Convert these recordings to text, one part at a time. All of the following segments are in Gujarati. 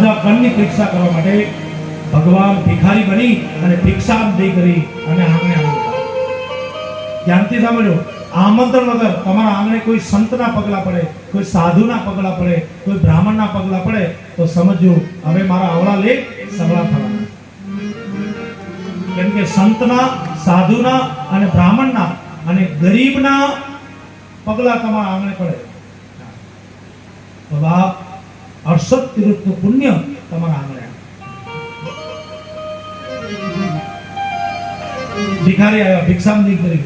રાજા કણની પરીક્ષા કરવા માટે ભગવાન ભિખારી બની અને ભિક્ષા દઈ કરી અને આંગણે આવ્યા. ધ્યાનથી સાંભળો, આમંત્રણ વગર તમારા આંગણે કોઈ સંતના પગલા પડે, કોઈ સાધુના પગલા પડે, કોઈ બ્રાહ્મણના પગલા પડે તો સમજો હવે મારા આવડા લેખ સગળા થવાના. કેમ કે સંતના, સાધુના અને બ્રાહ્મણના અને ગરીબના પગલા તમારા આંગણે પડે તો બાપ 68 તીર્થનું પુણ્ય તમારા આંગણે. ભિખારી આવ્યા, ભિક્ષામ દી કરી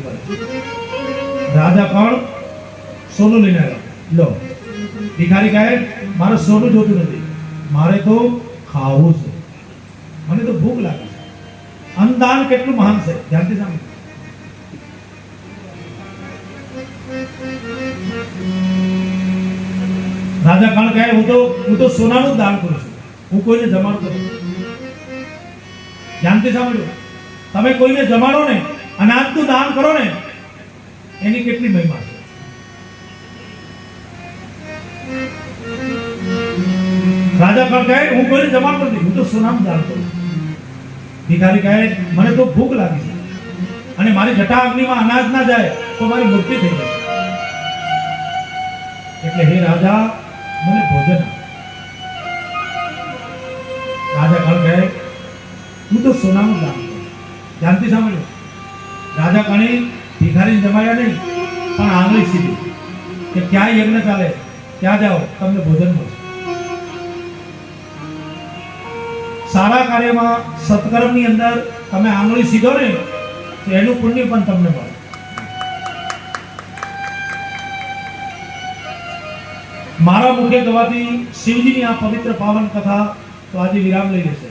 રાજા પણ સોનું લઈને આવ્યા. લો, ભિખારી કહે મારે સોનું જોતું નથી, મારે તો ખાવું છે, મને તો ભૂખ લાગે છે. અન્નદાન કેટલું મહાન છે, ધ્યાનથી સાંભળો. રાજા કણ કહે હું તો સોનાનું દાન કરું છું, હું કોઈને જમાડું કરું. ધ્યાનથી સાંભળો, તમે કોઈને જમાડો ને, અનાજનું દાન કરો ને, એની કેટલી મહિમા છે. રાજા કણ કહે હું કોઈને જમાડતો નથી, હું તો સોનાનું દાન કરું. ભિખારી કહે મને તો ભૂખ લાગી છે અને મારી જટા અગ્નિમાં અનાજ ના જાય તો મારી મૃત્યુ થઈ જશે, એટલે હે રાજા મને ભોજન આપ. રાજા કણ કહે હું તો સોનાનું દાન કરું. ધ્યાનથી સાંભળ્યો, રાજા કણે ભિખારીને જમાયા નહીં પણ આંગળી સીધી કે ક્યાં યજ્ઞ ચાલે ત્યાં જાઓ, તમને ભોજન મળશે. સારા કાર્યમાં, સત્કર્મની અંદર તમે આંગળી સીધો ને તો એનું પુણ્ય પણ તમને મળે. મારા મુખે ગવાતી શિવજીની આ પવિત્ર પાવન કથા તો આજે વિરામ લઈ લેશે,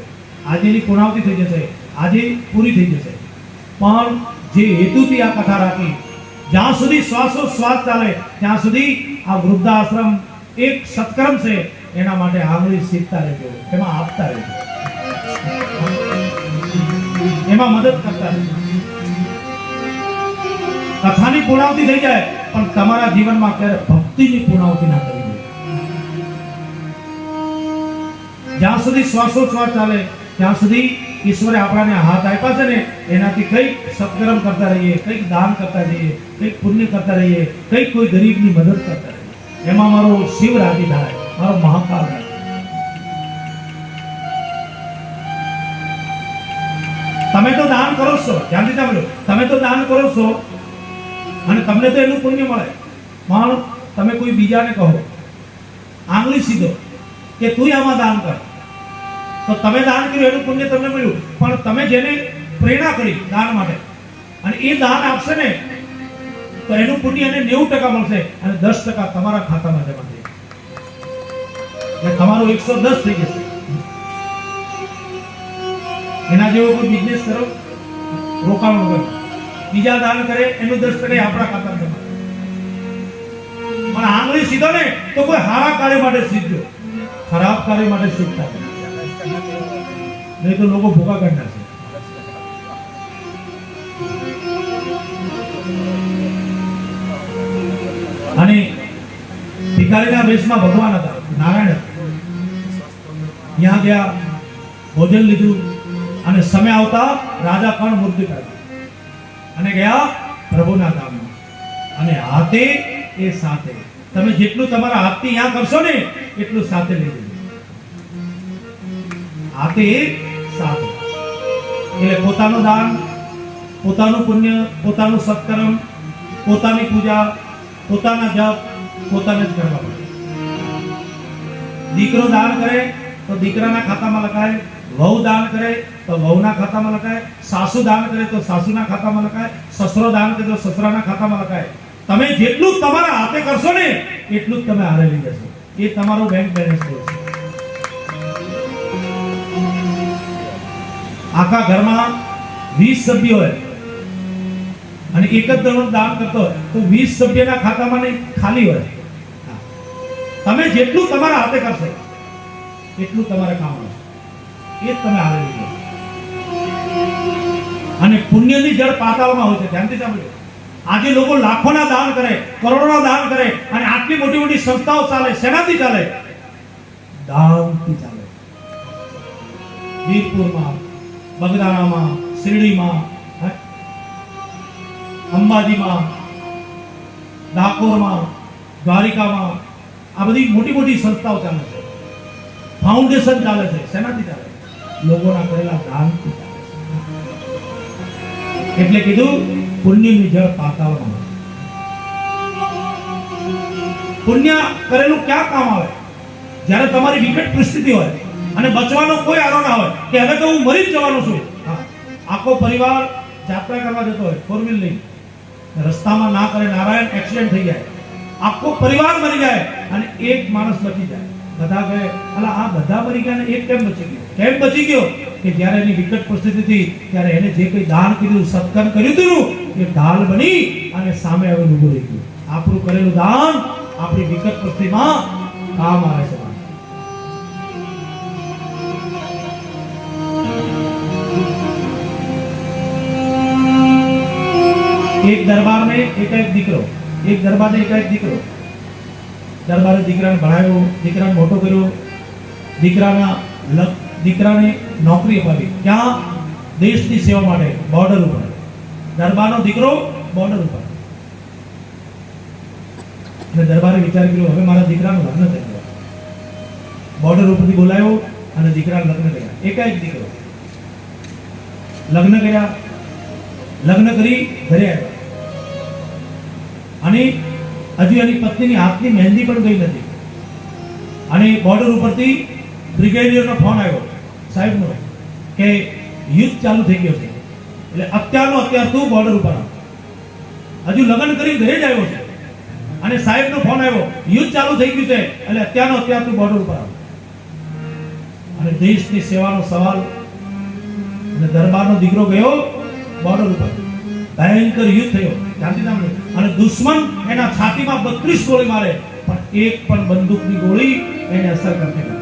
આજેની પૂર્ણાવતી થઈ જશે, આજે પૂરી થઈ જશે. પણ જે હેતુથી આ કથા રાખી, જ્યાં સુધી શ્વાસોશ્વાસ ચાલે ત્યાં સુધી આ વૃદ્ધાશ્રમ એક સત્કર્મ છે, એના માટે આંગળી સીધતા રહેજો, એમાં આપતા રહેજો, એમાં મદદ કરતા રહેજો. કથાની પૂર્ણાવતી થઈ જાય પણ તમારા જીવનમાં ક્યારે ભક્તિની પૂર્ણાવતી ના કરી દે. જ્યાં સુધી શ્વાસોશ્વાસ ચાલે ત્યાં સુધી ઈશ્વરે આપણાને હાથ આપ્યા છે ને, એનાથી કંઈક સત્કર્મ કરતા રહીએ, કંઈક દાન કરતા રહીએ, કંઈક પુણ્ય કરતા રહીએ, કંઈક કોઈ ગરીબની મદદ કરતા રહીએ. એમાં મારો શિવ રાજી થાય, મારો મહાકાલ રાજી. તમે તો દાન કરો છો, ધ્યાનથી સાંભળો, તમે તો દાન કરો છો અને તમને તો એનું પુણ્ય મળે. પણ તમે કોઈ બીજાને કહો આંગળી સીધો કે તું આમાં દાન કર, તો તમે દાન કર્યું એનું પુણ્ય તમને મળ્યું. પણ તમે જેને પ્રેરણા કરી દાન માટે અને એ દાન આપશે ને તો એનું પુણ્ય એને 90% મળશે અને 10% તમારા ખાતામાં જમા થઈ જશે, એટલે તમારું 110 થઈ જશે. એના જેવો કોઈ બિઝનેસ કરો, રોકાણ વગર બીજા દાન કરે એનું 10% આપણા ખાતામાં જમા. પણ આંગળી સીધો ને તો કોઈ સારા કાર્ય માટે સીધો, ખરાબ કાર્ય માટે સીધતા નહીં તો લોકો ભૂખા કરી નાખે. અને ભિખારીના વેશમાં ભગવાન હતા, નારાયણ હતા. ત્યાં ગયા, ભોજન લીધું અને સમય આવતા રાજા પણ મૃત્યુ પામ્યા અને ગયા પ્રભુના ધામમાં. અને હાથે એ સાથે, તમે જેટલું તમારા હાથથી અહીંયા કરશો ને એટલું સાથે લઈ જજો. હાથે સાથે એટલે પોતાનું દાન, પોતાનું પુણ્ય, પોતાનું સત્કર્મ, પોતાની પૂજા, પોતાના જપ પોતાને જ કરવા પડે. દીકરો દાન કરે તો દીકરાના ખાતામાં લખાય, વહુ દાન કરે તો વહુના ખાતામાં લખાય, સાસુ દાન કરે તો સાસુના ખાતામાં લખાય, સસરો દાન કરે તો સસરાના ખાતામાં લખાય. તમે જેટલું તમારા હાથે કરશો ને એટલું જ તમે હારે લઈ જશો. એ તમારો બેંક બેલેન્સ છે. આખા ઘરમાં 20 સભ્યો હોય અને એક જ જણો દાન કરતો હોય તો 20 સભ્યના ખાતામાં નહીં, ખાલી હોય. તમે જેટલું તમારા હાથે કરશો એટલું તમારે કામ આવશે, એ જ તમે હારે લઈ જશો. અને પુણ્યની જળ પાતાળમાં હોય છે, ધ્યાનથી સાંભળો. આજે લોકો લાખોના દાન કરે, કરોડોના દાન કરે અને આટલી મોટી મોટી સંસ્થાઓ ચાલે, શેનાથી ચાલે? દાનથી ચાલે. વીરપુરમાં, બગદાણામાં, શિરડીમાં, અંબાજીમાં, ડાકોરમાં, દ્વારિકામાં આ બધી મોટી મોટી સંસ્થાઓ ચાલે છે, ફાઉન્ડેશન ચાલે છે. શેનાથી ચાલે? લોકોના કરેલા દાનથી ચાલે છે. એટલે કીધું પુણ્યની જળ પાતાળમાં. પુણ્ય કરેલું ક્યાં કામ આવે? જ્યારે તમારી વિકટ પરિસ્થિતિ હોય અને બચવાનો કોઈ આરો ના હોય કે હવે તો હું મરી જ જવાનો છું. આખો પરિવાર યાત્રા કરવા જતો હોય ફોર વ્હીલ લઈને, રસ્તામાં ના કરે નારાયણ એક્સિડન્ટ થઈ જાય, આખો પરિવાર મરી જાય અને એક માણસ બચી જાય. બધા કહે અલા આ બધા મરી ગયા ને એક કેમ બચી ગયો? કેમ બચી ગયો? કે જ્યારે એની વિકટ પરિસ્થિતિ હતી ત્યારે એને જે કંઈ દાન કર્યું, સત્કર્મ કર્યું હતું એ ઢાલ બની અને સામે આવીને ઊભું રહી ગયું. આપણું કરેલું દાન આપણી વિકટ પરિસ્થિતિમાં કામ આવે છે. એક દરબાર ને એક દીકરો, એક દરબાર ને એક દીકરો. દરબારે દીકરાને ભણાવ્યો, દીકરાને મોટો કર્યો, દીકરાને નોકરી અપાવી. ક્યાં? દેશની સેવા માટે, બોર્ડર ઉપર. દરબારનો દીકરો બોર્ડર ઉપર. અને દરબારે વિચાર કર્યો હવે મારા દીકરાનું લગ્ન થઈ ગયું. બોર્ડર ઉપરથી બોલાયો અને દીકરાને લગ્ન કર્યા. એક દીકરો લગ્ન કર્યા, લગ્ન કરી ઘરે આવ્યા અને હજુ એની પત્નીની હાથની મહેંદી પણ ગઈ નથી. અને બોર્ડર ઉપરથી બ્રિગેડિયરનો ફોન આવ્યો સાહેબનો કે યુદ્ધ ચાલુ થઈ ગયો છે, એટલે અત્યાર તું બોર્ડર ઉપર આવ. હજુ લગ્ન કરી ઘરે જ આવ્યો છે અને સાહેબનો ફોન આવ્યો યુદ્ધ ચાલુ થઈ ગયું છે એટલે અત્યાર તું બોર્ડર ઉપર આવ. અને દેશની સેવાનો સવાલ. અને દરબારનો દીકરો ગયો બોર્ડર ઉપર. ભયંકર યુદ્ધ થયો અને દુશ્મન એના છાતીમાં 32 ગોળી મારે પણ એક પણ બંદૂકની ગોળી એને અસર કરતી નથી.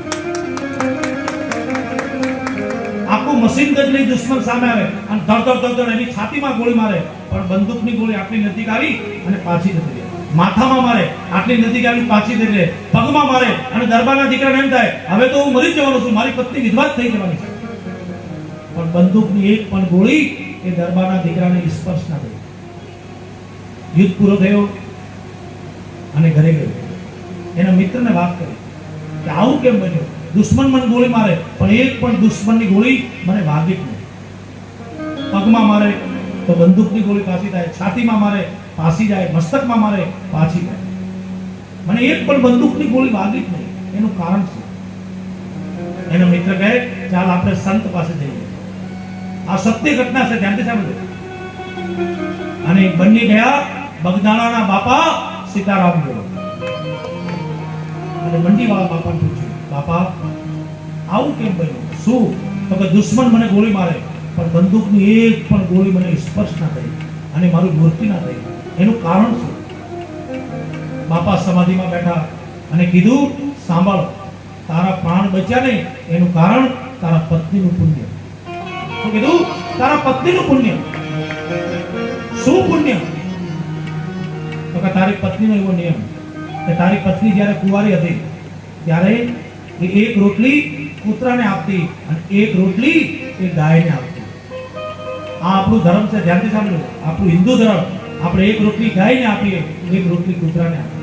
આખું મશીન ગન લઈ દુશ્મન સામે આવે અને ધડ એની છાતીમાં ગોળી મારે પણ બંદૂકની ગોળી આટલી નજીક આવી અને પાછી જતી રહે. માથામાં મારે આટલી નજીક આવી પાછી જતી રહે. પગમાં મારે અને દરબારના દીકરાને એમ થાય હવે તો હું મરી જવાનો છું, મારી પત્ની વિધવા થઈ જવાની છે. પણ બંદૂકની એક પણ ગોળી એ દરબારના દીકરાને સ્પર્શ ના થઈ. યુદ્ધ પૂરો થયો અને ઘરે ગયો. એના મિત્રને વાત કરી કે આવું કેમ બન્યું? દુશ્મન મને ગોળી મારે પણ એક પણ દુશ્મનની ગોળી મને વાગી જ નહીં. પગમાં મારે તો બંદૂકની ગોળી પાછી જાય, છાતીમાં મારે પાછી જાય, મસ્તકમાં મારે પાછી જાય. મને એક પણ બંદૂકની ગોળી વાગી જ નહીં. એનું કારણ શું? એનો મિત્ર કહે ચાલ આપણે સંત પાસે જઈએ. આ સત્ય ઘટના છે, ધ્યાનથી સાંભળો. અને બંને ગયા બગદાણાના બાપા સીતારામ જોડે. અને મંડીવાળા બાપાને પૂછ્યું બાપા આવું કેમ બન્યું? શું? તો કે દુશ્મન મને ગોળી મારે પણ બંદૂકની એક પણ ગોળી મને સ્પર્શ ના થઈ અને મારું મૃત્યુ ના થઈ. એનું કારણ શું? બાપા સમાધિમાં બેઠા અને કીધું સાંભળ, તારા પ્રાણ બચ્યા ને એનું કારણ તારા પત્નીનું પુણ્ય. શું કીધું? તારા પત્નીનું પુણ્ય. શું પુણ્ય? તો કે તારી પત્નીનો એવો નિયમ કે તારી પત્ની જ્યારે કુંવારી હતી ત્યારે એક રોટલી કૂતરાને આપતી અને એક રોટલી એ ગાયને આપતી. આ આપણું ધર્મ છે, ધ્યાનથી સાંભળો. આપણું હિન્દુ ધર્મ. આપણે એક રોટલી ગાયને આપીએ, એક રોટલી કૂતરાને આપીએ.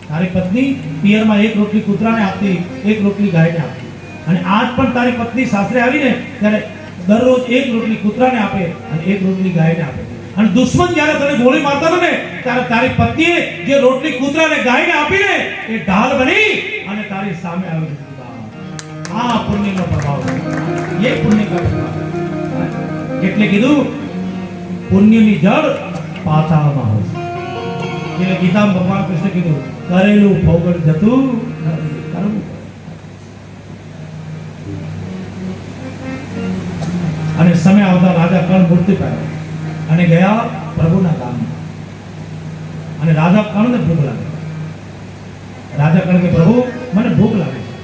તારી પત્ની પિયરમાં એક રોટલી કૂતરાને આપતી, એક રોટલી ગાયને આપતી. અને આજ પણ તારી પત્ની સાસરે આવીને ત્યારે દરરોજ એક રોટલી કૂતરાને આપે અને એક રોટલી ગાયને આપે. અને દુશ્મન જ્યારે તને ગોળી મારતા હતા ને ત્યારે તારી પત્નીએ જે રોટલી કૂતરાને ગાયને આપીને એ ઢાલ બની અને તારી સામે આવી હતી. આ પુણ્યનો પ્રભાવ છે. એ પુણ્ય કા પ્રભાવ. એટલે કીધું પુણ્યની જળ પાતાળમાં હોય છે. એટલે ગીતામાં ભગવાન કૃષ્ણ કીધું કરેલું ફોગળ જતું નથી, કરવું. અને સમય આવતા રાજા કર્ણ મૂર્તિ પાડ્યો અને ગયા પ્રભુના ધામમાં. અને રાજા કર્ણને ભૂખ લાગે. રાજા કર્ણ કે પ્રભુ મને ભૂખ લાગે છે.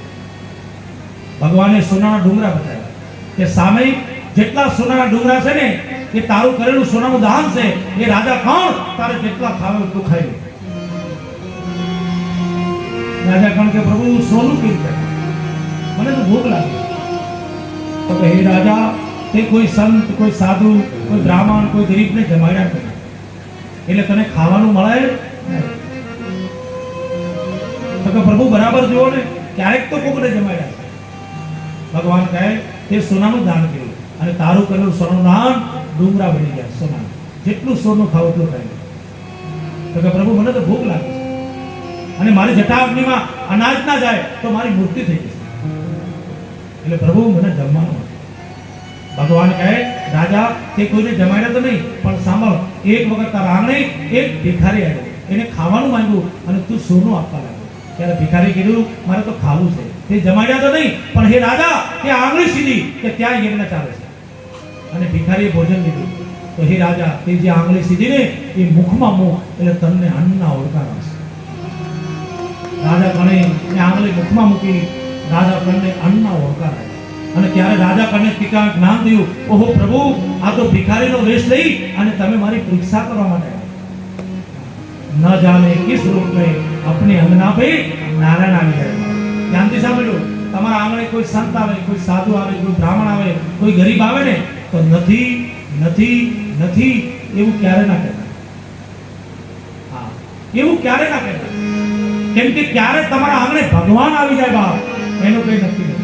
ભગવાને સોનાના ડુંગરા બતાવ્યા કે સામે જેટલા સોનાના ડુંગરા છે ને એ તારું કરેલું સોનાનું દાન છે. એ રાજા કર્ણ તારે જેટલા ખાવે એટલું ખાઈ લે. રાજા કર્ણ કે પ્રભુ સોનું કેવી રીતે? મને તો ભૂખ લાગે. કે હે રાજા, તે કોઈ સંત, કોઈ સાધુ, કોઈ બ્રાહ્મણ, કોઈ ગરીબને જમાડ્યા કરે, એટલે તને ખાવાનું મળે નહીં. તો કે પ્રભુ બરાબર જુઓ ને, ક્યારેક તો કોકને જમાડ્યા છે. ભગવાન કહે તે સોનાનું દાન કર્યું, અને તારું કરેલું સોનું દાન ડુંગરા બની ગયા. સોના જેટલું સોનું ખાવ એટલું ખાય. તો કે પ્રભુ મને તો ભૂખ લાગે છે, અને મારી જટાગ્નિમાં અનાજ ના જાય તો મારી મૃત્યુ થઈ જશે, એટલે પ્રભુ મને જમવાનું. ભગવાન કહે રાજા, તે કોઈને જમાડ્યા તો નહીં, પણ સાંભળ, એક વખત તારા આંગણે એક ભિખારી આવ્યો, એને ખાવાનું માંગ્યું અને તું સોનું આપવા લાગ્યો. ત્યારે ભિખારી કીધું મારે તો ખાવું છે. તે જમાડ્યા તો નહીં, પણ હે રાજા, તે આંગળી સીધી કે ત્યાં યજ્ઞ ચાલે છે, અને ભિખારીએ ભોજન લીધું. તો હે રાજા, તે જે આંગળી સીધી ને એ મુખમાં મુખ, એટલે તમને અન્નના ઓળકાર આવશે. રાજા કણે એ આંગળી મુખમાં મૂકી, રાજા કણને અન્નના ઓળકાર આવ્યા. અને ત્યારે રાજા કને પિતા જ્ઞાન થયું, ઓહો પ્રભુ, આ તો ભિખારીનો વેશ લઈ અને તમે મારી પરીક્ષા કરવા માટે ન જાણે કિસ રૂપ में अपने अंगना पे नारायण આવી જાય. ધ્યાનથી સાંભળો, તમારા આંગણે કોઈ સંત આવે, કોઈ સાધુ આવે, કોઈ બ્રાહ્મણ આવે, કોઈ ગરીબ આવે ને, તો નથી નથી નથી એવું ક્યારે ના કહેતા. હા, એવું ક્યારે ના કહેતા, કેમ કે ક્યારે તમારા આંગણે ભગવાન આવી જાય બાપ, એનું કઈ નક્કી નથી.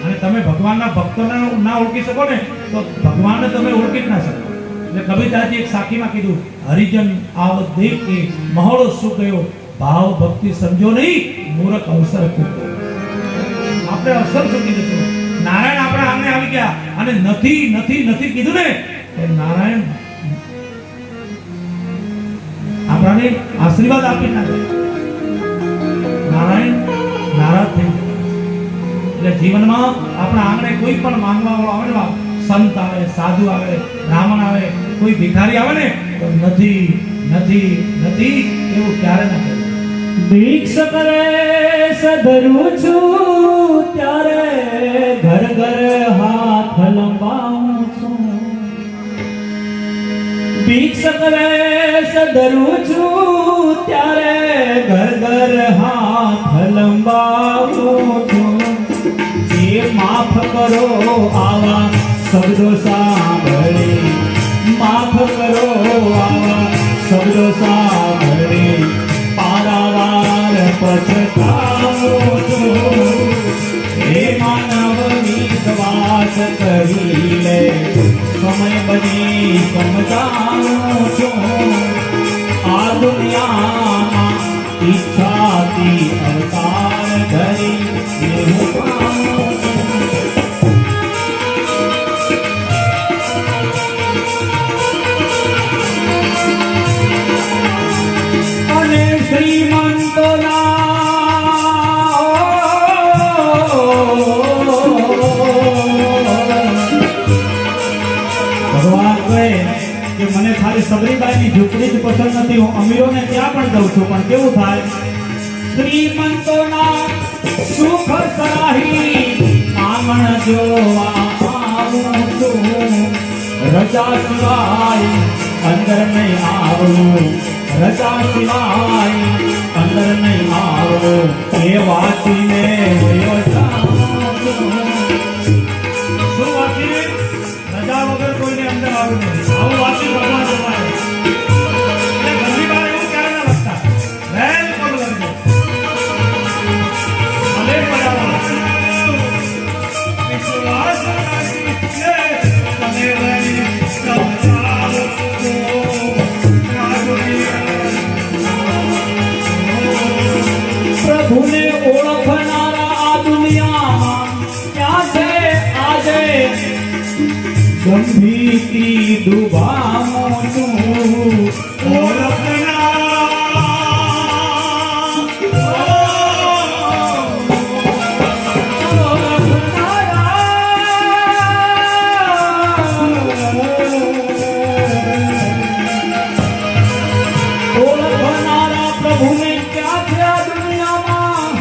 અને તમે ભગવાનના ભક્તોને ના ઓળખી શકો ને, તો ભગવાનને તમે ઓળખી જ ના શકો. એટલે કબીરદાસજી એક સાખીમાં કીધું, હરિજન આવત દેખ કે મહોળો સુખ ગયો, ભાવ ભક્તિ સમજો નહીં, મૂરખ અવસર ચૂક્યો. આપણે અવસર ચૂકી જશું. નારાયણ આપણા આંગણે આવી ગયા અને નથી નથી નથી કીધું ને, એ નારાયણ આપણાને આશીર્વાદ આપી ના જાય. નારાયણ નારાજ થઈ જાય. એટલે જીવનમાં આપણા આંગણે કોઈ પણ માંગવા વાળો આવે ને, સંત આવે, સાધુ આવે, બ્રાહ્મણ આવે, કોઈ ભિખારી આવે ને, તો નથી નથી નથી એવું ક્યારે ના કહેવું. ભિક્ષ કરે સધરું છું ત્યારે ઘર ઘર હાથ લંબાવું છું. ભિક્ષ કરે સધરું છું ત્યારે ઘર ઘર હાથ લંબાવું છું. એ માફ કરો આવા શબ્દો સાંભળી, માફ કરો આવા શબ્દો સાંભળી, પારાવાર પછતાવું છું. હે માનવ વિશ્વાસ કરી લે, સમય બની સમજાવું છું. આ દુનિયામાં ઈચ્છાથી અવતાર ધરી હું પામું છું. અને શ્રીમંતોના ભગવાન કહે કે મને ખાલી સબરીબાઈની ઝૂંપડી જ પસંદ નથી, હું અમીરોને ત્યાં પણ દઉં છું, પણ કેવું થાય? શ્રીમંતોના સુખ સરાહી આંગણ જોવા આવું છું. રજા સિવાય અંદર નહીં આવું, રજા સિવાય અંદર નહીં આવું, એ વાંચીને વયો જાઉં છું. શું વાંચીને? રજા વગર કોઈને અંદર આવવું નથી. આવું વાંચી ભગવાન જમાડે. એટલે ઘણી વાર એવું ક્યારે ના લખતા, વહેલ પગ લખજો, ભલે પડાવો. વિશ્વાસ રાખીને તમે રહી સંભાળો. પ્રભુને ઓળખનારા આ દુનિયામાં ક્યાં છે આજે? ગંભીરથી ડૂબાવું છું. ઓળખનારા પ્રભુને ક્યાં છે આ દુનિયામાં?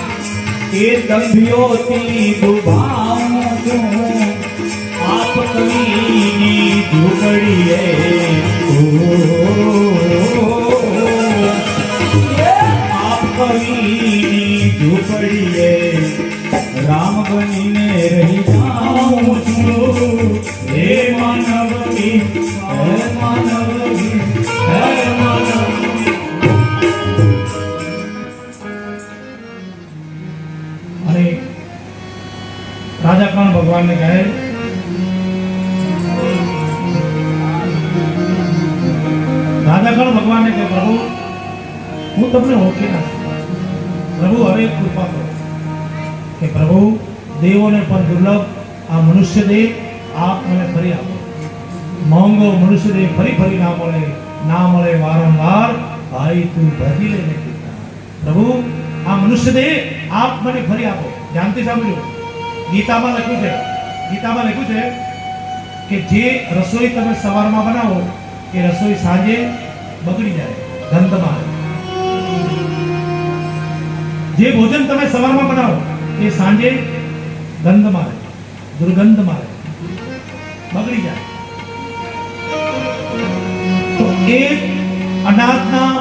એ ગંભીરોથી ડૂબાવું છું. આપ કવીની ઝૂંપડીએ આપ કવીની ઝૂંપડીએ રામ બનીને રહી જાઉં છું. હે માનવની હે માનવની હે માનવની. અને રાજા કણ ભગવાનને કહે ભગવાનને કહે પ્રભુ હું તમને ઓળખી ના શકું. પ્રભુ હવે કૃપા કરો કે પ્રભુ દેવોને પણ દુર્લભ આ મનુષ્ય દેહ આપ મને ફરી આપો. મોંઘો મનુષ્ય દેહ ફરી ફરી ના મળે વારંવાર ભાઈ તું ભજી લઈને કીધા. પ્રભુ આ મનુષ્ય દેહ આપ મને ફરી આપો. ધ્યાનથી સાંભળ્યો, ગીતામાં લખ્યું છે કે જે રસોઈ તમે સવારમાં બનાવો એ રસોઈ સાંજે બગડી જાય, ગંધ મારે. જે ભોજન તમે સવારમાં બનાવો એ સાંજે ગંધ મારે, દુર્ગંધ મારે, બગડી જાય. તો એ અનાજના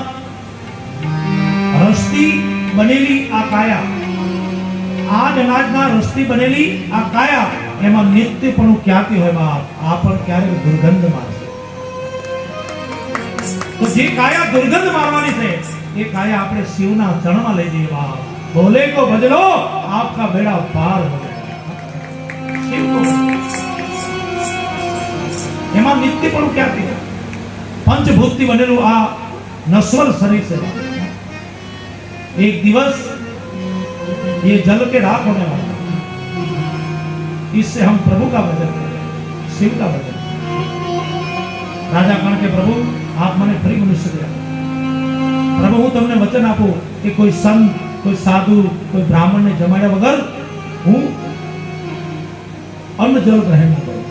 રસથી બનેલી આ કાયા, આ જ અનાજના રસથી બનેલી આ કાયા, એમાં નિત્યપણું ક્યાંથી હોય બાપ? આ પણ ક્યારેક દુર્ગંધ મારશે. તો જે કાયા દુર્ગંધ મારવાની છે એ કાયા આપણે શિવના ચરણમાં લઈ જઈએ બાપ. બોલે કો ભજલો આપકા બેડા પાર હો જાય. શિવ કો એમાં નિત્યપણું ક્યાંથી? પંચભૂતથી બનેલું આ નશ્વર શરીર છે. एक दिवस ये जल के राख होने वाला है. इससे हम प्रभु का भजन करें, शिव का भजन. राजा कण के प्रभु आप મને ફરી મનુષ્ય દે. પ્રભુ હું તમને વચન આપું કે કોઈ સંત, કોઈ સાધુ, કોઈ બ્રાહ્મણને જમાડ્યા વગર હું અન્ન જલ ગ્રહણ ન કરું.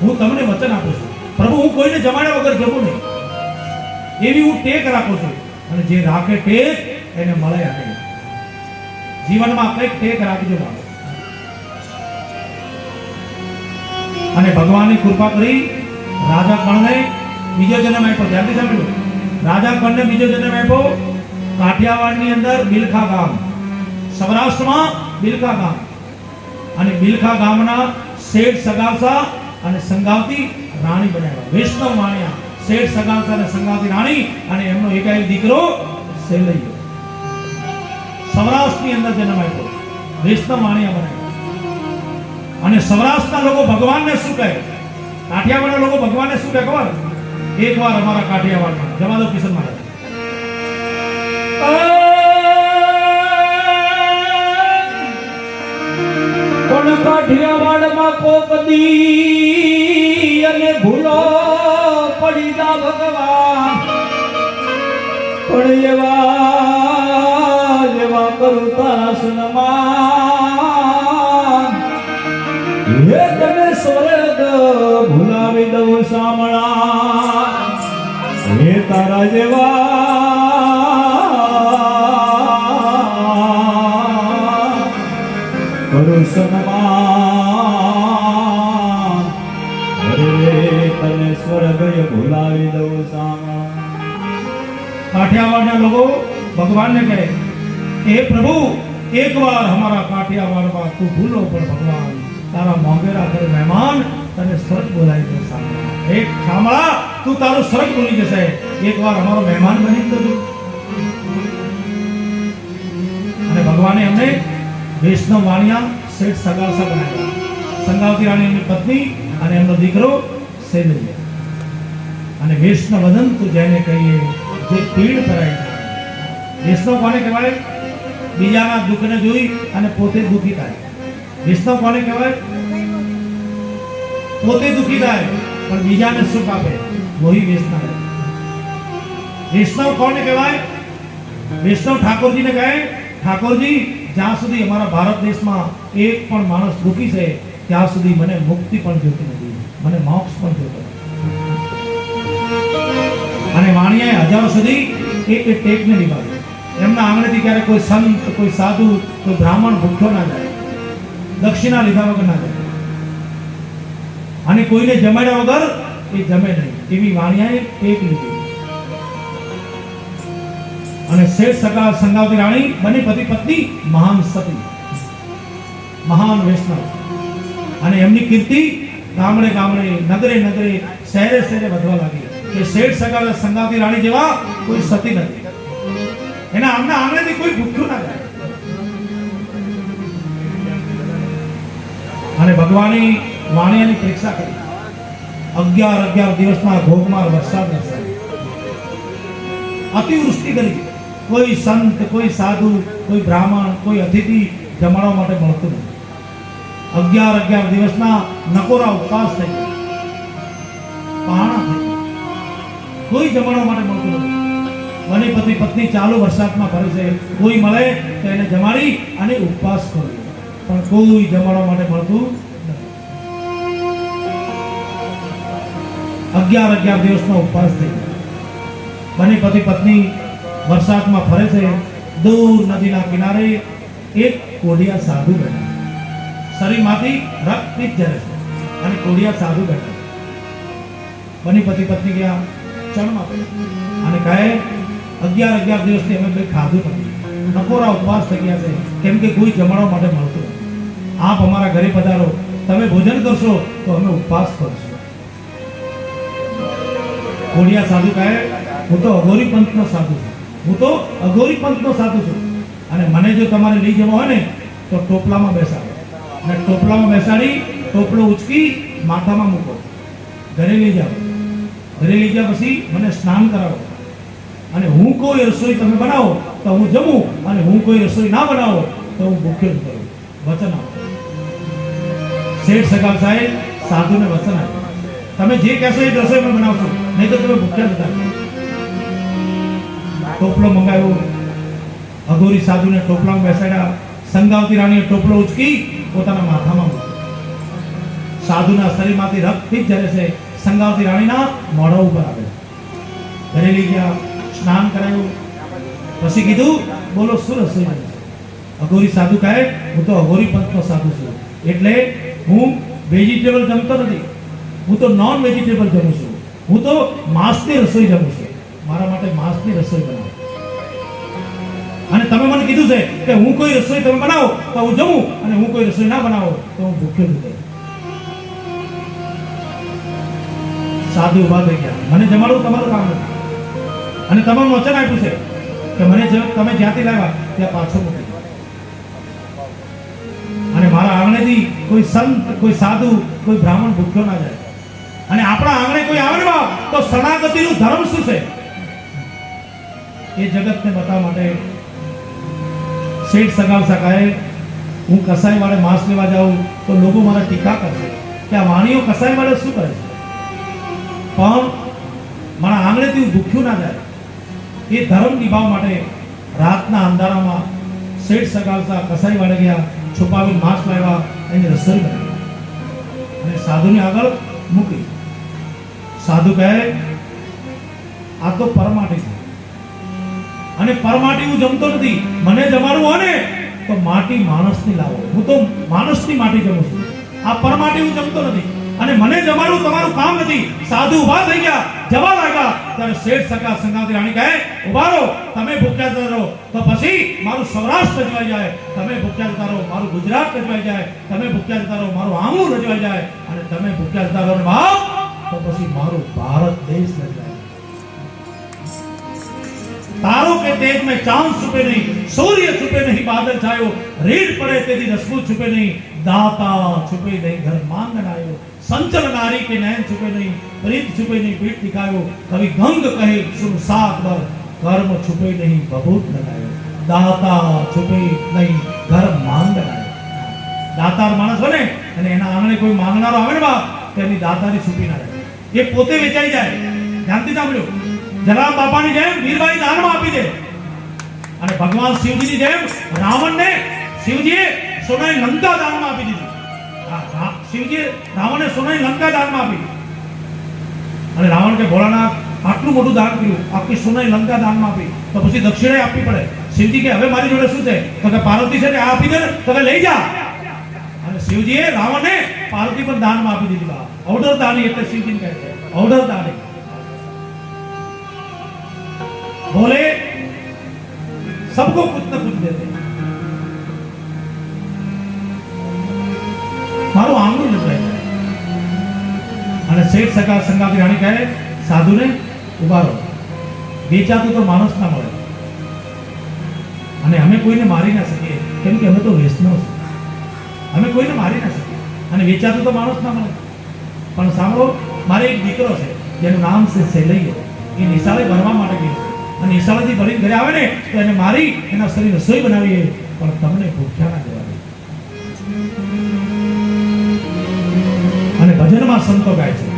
હું તમને વચન આપું છું પ્રભુ, હું કોઈને જમાડ્યા વગર જમું નહીં. એવી હું ટેક રાખું છું. અને જે રાખે ટેક એને મળે અનેક. જીવનમાં કંઈક ટેક રાખજો બાબા. અને ભગવાનની કૃપા કરી રાજા કણને બીજો જન્મ આપ્યો. ધ્યાનથી સાંભળ્યું, રાજા કણને બીજો જન્મ આપ્યો કાઠિયાવાડની અંદર બિલખા ગામ, સૌરાષ્ટ્રમાં બિલખા ગામ. અને બિલખા ગામના શેઠ સગાવસા અને સંગાવતી રાણી બનાવ્યા. વૈષ્ણવ વાણિયા શેઠ સગાવસા અને સંગાવતી રાણી અને એમનો એકાએક દીકરો સેલૈયો. સૌરાષ્ટ્રની અંદર જન્મ આપ્યો, વૈષ્ણવ વાણિયા બનાવ્યા. અને સૌરાષ્ટ્રના લોકો ભગવાનને શું કહે, કાઠિયાવાડના લોકો ભગવાનને શું કહે ખબર? એકવાર અમારા કાઠિયાવાડમાં જવા દો કિશન મહારાજ. કોણ કાઠિયાવાડમાં કોકદી અને ભૂલો પડી જા ભગવાન. પણ એવા કરું તારા સન્માન. હે તને સ્વર્ગ ભૂલાવી દઉં સામળા. હે તારા જેવા કરું સન્માન. અરે તને સ્વર્ગ ભૂલાવી દઉં સામળા. કાઠિયાવાડના લોકો ભગવાનને કહે, હે પ્રભુ એકવાર અમારા કાઠિયાવાડમાં તું ભૂલો પણ ભગવાન તારા મોંઘેરા ઘર મહેમાન તને સ્વર્ગ બોલાવી દે સાંભળા. એક સાંભળા તું તારું સ્વર્ગ ભૂલી જશે, એકવાર અમારો મહેમાન બની જજો. અને ભગવાને અમને વૈષ્ણવ વાણિયા શેઠ સગાવસા બનાવ્યા. સંગાવતી રાણી એમની પત્ની અને એમનો દીકરો સેલૈયો. અને વૈષ્ણવ વદન તું જેને કહીએ જે પીડ કરાય. વૈષ્ણવ કોને કહેવાય? બીજાના દુઃખને જોઈ અને પોતે દુઃખી થાય. વૈષ્ણવ કોને કહેવાય? પોતે દુઃખી થાય પણ બીજાને સુખ આપે, વહી વૈષ્ણવ. વૈષ્ણવ કોને કહેવાય? વૈષ્ણવ ઠાકોરજીને કહે, ઠાકોરજી જ્યાં સુધી અમારા ભારત દેશમાં એક પણ માણસ દુઃખી છે ત્યાં સુધી મને મુક્તિ પણ જોતી નથી, મને મોક્ષ પણ જોતો નથી. અને વાણિયાએ હજારો સુધી એ ટેકને નિભાવ્યો. એમના આંગણેથી ક્યારે કોઈ સંત, કોઈ સાધુ, કોઈ બ્રાહ્મણ ભૂખ્યો ના જાય, દક્ષિણા લીધા વગર ના જાય. અને કોઈને જમાડ્યા વગર એ જમે નહીં, એવી વાણિયાએ ટેક લીધી. અને શેઠ સંગાવતી રાણી બની પતિ પત્ની મહાન સતી. મહાન વૈષ્ણવ, અને એમની કીર્તિ ગામડે ગામડે, નગરે નગરે, શહેરે શહેરે વધવા લાગી કે શેઠ સંગાતી રાણી જેવા કોઈ સતી નથી. એના આમના આંગણેથી કોઈ ભૂખ્યું ના જાય. અને ભગવાનની વાણિયાની પરીક્ષા કરી. 11 દિવસના ઘોઘમાર વરસાદ વરસાવ્યો, અતિવૃષ્ટિ કરી. કોઈ સંત, કોઈ સાધુ, કોઈ બ્રાહ્મણ, કોઈ અતિથિ જમાડવા માટે મળતું નથી. 11 દિવસના નકોરા ઉપવાસ થઈ ગયા, પહાણા થઈ ગયા, કોઈ જમાડવા માટે મળતું નથી. બને પતિ પત્ની ચાલુ વરસાદમાં ફરે છે, કોઈ મળે તો એને જમાડી અને ઉપવાસ કર્યો, પણ કોઈ જમાડવા માટે મળતું નથી. 11 દિવસનો ઉપવાસ થઈ ગયા. બને પતિ પત્ની વરસાદમાં ફરે છે. દૂર નદીના કિનારે એક કોઢિયા સાધુ બેઠા, શરીરમાંથી રક્ત પીત જરે છે, અને કોઢિયા સાધુ બેઠા. બની પતિ પત્ની ગયા ચણમાં પડ્યા અને કહે 11 દિવસથી અમે કંઈ ખાધું નથી, નકોરા ઉપવાસ થઈ ગયા છે, કેમ કે કોઈ જમાડવા માટે મળતું નથી. આપ અમારા ઘરે પધારો, તમે ભોજન કરશો તો અમે ઉપવાસ કરશું. કોઢિયા સાધુ કહે, હું તો અઘોરી પંથનો સાધુ છું, હું તો અઘોરી પંથનો સાધુ છું, અને મને જો તમારે લઈ જવા હોય ને તો ટોપલામાં બેસાડો, અને ટોપલામાં બેસાડી ટોપલો ઉચકી માથામાં મૂકો, ઘરે લઈ જાઓ. ઘરે લઈ ગયા પછી મને સ્નાન કરાવો, અને હું કોઈ રસોઈ તમે બનાવો તો હું જમું, અને હું કોઈ રસોઈ ના બનાવો તો હું ભૂખ્યો જ કરું. વચન આપો. શેઠ સગાલ સાહેબ સાધુને વચન આપ્યું, તમે જે કહેશો એ જ રસોઈ મેં બનાવશો, નહીં તો તમે ભૂખ્યા જ હતા. ટોપલો મંગાવ્યો, અઘોરી સાધુને ટોપલામાં બેસાડ્યા. સંગાવતી રાણીએ ટોપલો ઉચકી પોતાના માથામાં મૂક્યો. સાધુના શરીરમાંથી રક્ત પીત જરે છે, સંગાવતી રાણીના મોઢા ઉપર આવે. ઘરે લઈ ગયા, સ્નાન કરાયું, પછી કીધું બોલો શું રસોઈ બની છે? અઘોરી સાધુ કહે, હું તો અઘોરી પંથનો સાધુ છું, એટલે હું વેજીટેબલ જમતો નથી, હું તો નોન વેજીટેબલ જમું છું, હું તો માંસની રસોઈ જમું છું, મારા માટે માંસની રસોઈ બનાવો. અને તમે મને કીધું છે કે હું કોઈ રસોઈ તમે બનાવો તો હું જમું, અને હું કોઈ રસોઈ ના બનાવો તો હું ભૂખ્યો જ રહું. સાધુ ઉભા થઈ ગયા, મને જમાડવું તમારું કામ નથી, અને તમારું વચન આપ્યું છે કે મને તમે જ્યાંથી લાવ્યા ત્યાં પાછો મૂકી દો, અને મારા આંગણેથી કોઈ સંત, કોઈ સાધુ, કોઈ બ્રાહ્મણ ભૂખ્યો ના જાય. અને આપણા આંગણે કોઈ આવે ને તો શરણાગતિનું ધર્મ શું છે એ જગતને બતાવવા માટે શેઠ સગાલ સગાએ, હું કસાઈ વાળે માંસ લેવા જાઉં તો લોકો મારા ટીકા કરશે કે આ વાણીઓ કસાઈ વાળે શું કરે છે, પણ મારા આંગણેથી હું ભૂખ્યું ના જાય એ ધર્મ નિભાવવા માટે રાતના અંધારામાં શેઠ સગાલસા કસાઈ વાળે ગયા, છુપાવીને માંસ લાવ્યા, એની રસોઈ બનાવી અને સાધુની આગળ મૂકી. સાધુ કહે, આ તો પરમાટી છે, અને પરમાટી હું જમતો નથી, મને જમાડવું હોય ને તો માટી માણસની લાવો, હું તો માણસની માટી જમું છું, આ પરમાટી હું જમતો નથી, અને મને જમાડવું તમારું કામ નથી. સાધુ ઊભા થઈ ગયા, જવા લાગ્યા. ત્યારે શેઠ સગા સંગાતી રાણી કહે, ઊભા રહો, તમે ભૂખ્યા જતા રહો તો પછી મારું સૌરાષ્ટ્ર રજવાઈ જાય, તમે ભૂખ્યા જતા રહો મારું ગુજરાત રજવાઈ જાય, તમે ભૂખ્યા જતા રહો મારું આંગણું રજવાઈ જાય, અને તમે ભૂખ્યા જતા રહો બાપ તો પછી મારું ભારત દેશ રજવાય. तारों के तेज में चांद छुपे नहीं, सूर्य छुपे नहीं, बादल छायो, रीढ़ पड़े तेरी रसगु छुपे नहीं, दाता छुपे नहीं, घर मांगन आयो, संचल नारी के नयन छुपे नहीं, प्रीत छुपे नहीं, पीठ दिखायो, कभी गंग कहे सुन सात बर, कर्म छुपे नहीं, बबूत लगायो, दाता छुपे नहीं, घर मांगन आयो. દાતાર માણસ હોય ને અને એના આંગણે કોઈ માંગનારો આવે ને બાપ, તેની દાતારી છૂપી ના રહે, એ પોતે વેચાઈ જાય. ધ્યાનથી સાંભળ્યો, જલારામ બાપાની જેમ વીરબાઈ દાનમાં આપી દે, અને ભગવાન શિવજીની જેમ રાવણને શિવજીએ સોનાની લંકા દાનમાં આપી દીધી. શિવજીએ રાવણને સોનાની લંકા દાનમાં આપી, અને રાવણ કે ભોળાનાથ આટલું મોટું દાન કર્યું, આખી સોનાની લંકા દાનમાં આપી, તો પછી દક્ષિણા આપવી પડે. શિવજી કે હવે મારી જોડે શું છે, તો કે પાર્વતી છે ને આ આપી દે ને, તો કે લઈ જા. અને શિવજીએ રાવણને પાર્વતી પણ દાનમાં આપી દીધી. ઓર્ડર દાની એટલે શિવજીને કહે છે ઓર્ડર દાની. बोले सबको कुछ न कुछ देते, મારું આંગળું લટકાઈ જાય. અને શેઠ સકા સંગાતી રાણી કહે સાધુને ઉભા રહો, વેચાતું તો માણસ ના મળે અને અમે કોઈને મારી ના શકીએ કેમ કે અમે તો વૈષ્ણવ છીએ. અમે કોઈને મારી ના શકીએ અને વેચાતું તો માણસ ના મળે. પણ સાંભળો, મારે એક દીકરો છે જેનું નામ છે સેલૈયો. એ નિશાળે ભણવા માટે ગયો છે અને નિશાળેથી ભણીને ઘરે આવે ને તો એને મારી એના શરીર રસોઈ બનાવીએ, પણ તમને ભૂખ્યા ના જવા દે. અને ભજનમાં સંતો ગાય છે